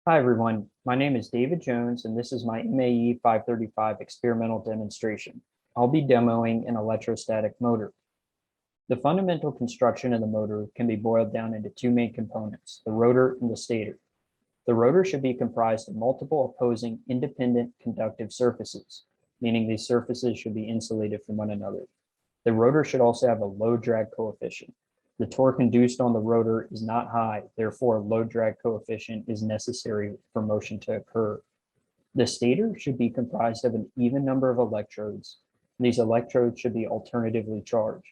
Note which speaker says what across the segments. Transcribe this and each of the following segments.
Speaker 1: Hi, everyone. My name is David Jones, and this is my MAE 535 experimental demonstration. I'll be demoing an electrostatic motor. The fundamental construction of the motor can be boiled down into two main components, the rotor and the stator. The rotor should be comprised of multiple opposing independent conductive surfaces, meaning these surfaces should be insulated from one another. The rotor should also have a low drag coefficient. The torque induced on the rotor is not high, therefore a low drag coefficient is necessary for motion to occur. The stator should be comprised of an even number of electrodes. These electrodes should be alternatively charged.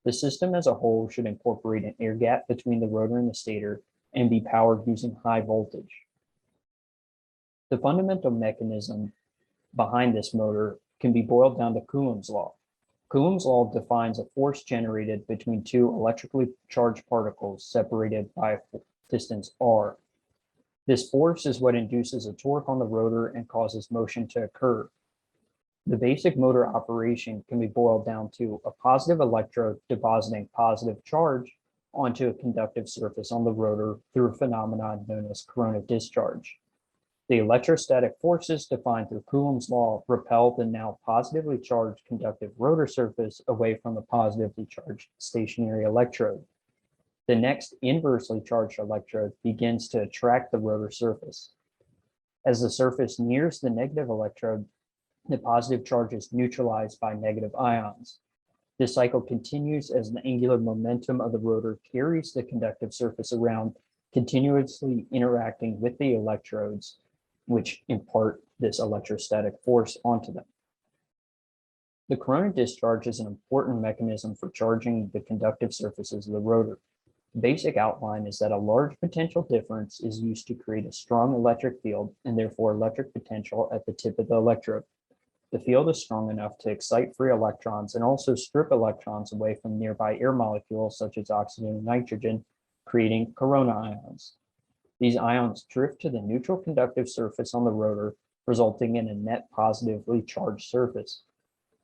Speaker 1: The system as a whole should incorporate an air gap between the rotor and the stator and be powered using high voltage. The fundamental mechanism behind this motor can be boiled down to Coulomb's law. Coulomb's law defines a force generated between two electrically charged particles separated by a distance r. This force is what induces a torque on the rotor and causes motion to occur. The basic motor operation can be boiled down to a positive electrode depositing positive charge onto a conductive surface on the rotor through a phenomenon known as corona discharge. The electrostatic forces defined through Coulomb's law repel the now positively charged conductive rotor surface away from the positively charged stationary electrode. The next inversely charged electrode begins to attract the rotor surface. As the surface nears the negative electrode, the positive charge is neutralized by negative ions. This cycle continues as the angular momentum of the rotor carries the conductive surface around, continuously interacting with the electrodes, which impart this electrostatic force onto them. The corona discharge is an important mechanism for charging the conductive surfaces of the rotor. The basic outline is that a large potential difference is used to create a strong electric field and therefore electric potential at the tip of the electrode. The field is strong enough to excite free electrons and also strip electrons away from nearby air molecules such as oxygen and nitrogen, creating corona ions. These ions drift to the neutral conductive surface on the rotor, resulting in a net positively charged surface.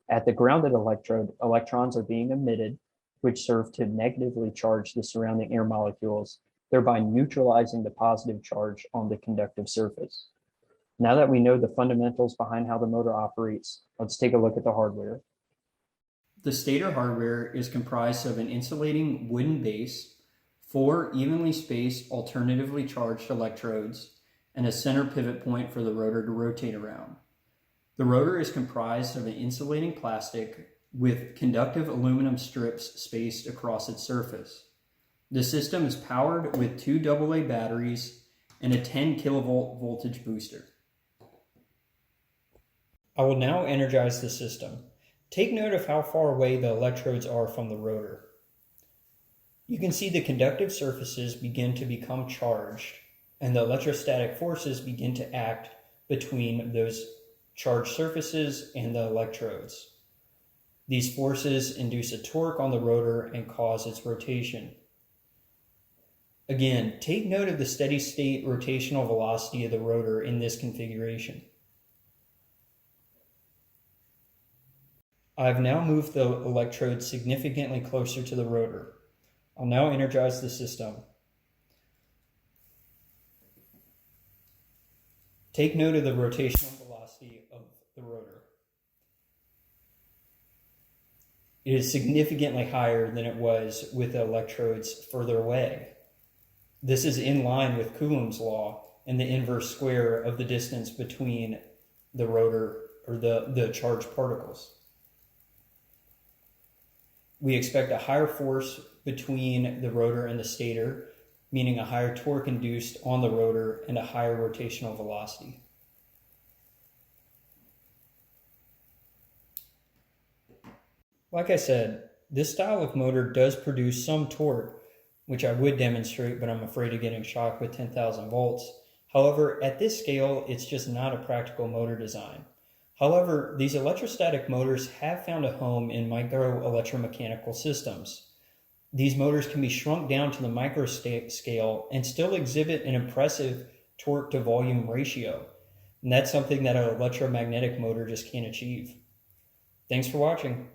Speaker 1: At the grounded electrode, electrons are being emitted, which serve to negatively charge the surrounding air molecules, thereby neutralizing the positive charge on the conductive surface. Now that we know the fundamentals behind how the motor operates, let's take a look at the hardware. The stator hardware is comprised of an insulating wooden base, four evenly spaced alternatively charged electrodes, and a center pivot point for the rotor to rotate around. The rotor is comprised of an insulating plastic with conductive aluminum strips spaced across its surface. The system is powered with two AA batteries and a 10 kilovolt voltage booster. I will now energize the system. Take note of how far away the electrodes are from the rotor. You can see the conductive surfaces begin to become charged, and the electrostatic forces begin to act between those charged surfaces and the electrodes. These forces induce a torque on the rotor and cause its rotation. Again, take note of the steady state rotational velocity of the rotor in this configuration. I've now moved the electrode significantly closer to the rotor. I'll now energize the system. Take note of the rotational velocity of the rotor. It is significantly higher than it was with the electrodes further away. This is in line with Coulomb's law and the inverse square of the distance between the rotor or the charged particles. We expect a higher force between the rotor and the stator, meaning a higher torque induced on the rotor and a higher rotational velocity. Like I said, this style of motor does produce some torque, which I would demonstrate, but I'm afraid of getting shocked with 10,000 volts. However, at this scale, it's just not a practical motor design. However, these electrostatic motors have found a home in micro electromechanical systems. These motors can be shrunk down to the micro scale and still exhibit an impressive torque to volume ratio. And that's something that an electromagnetic motor just can't achieve. Thanks for watching.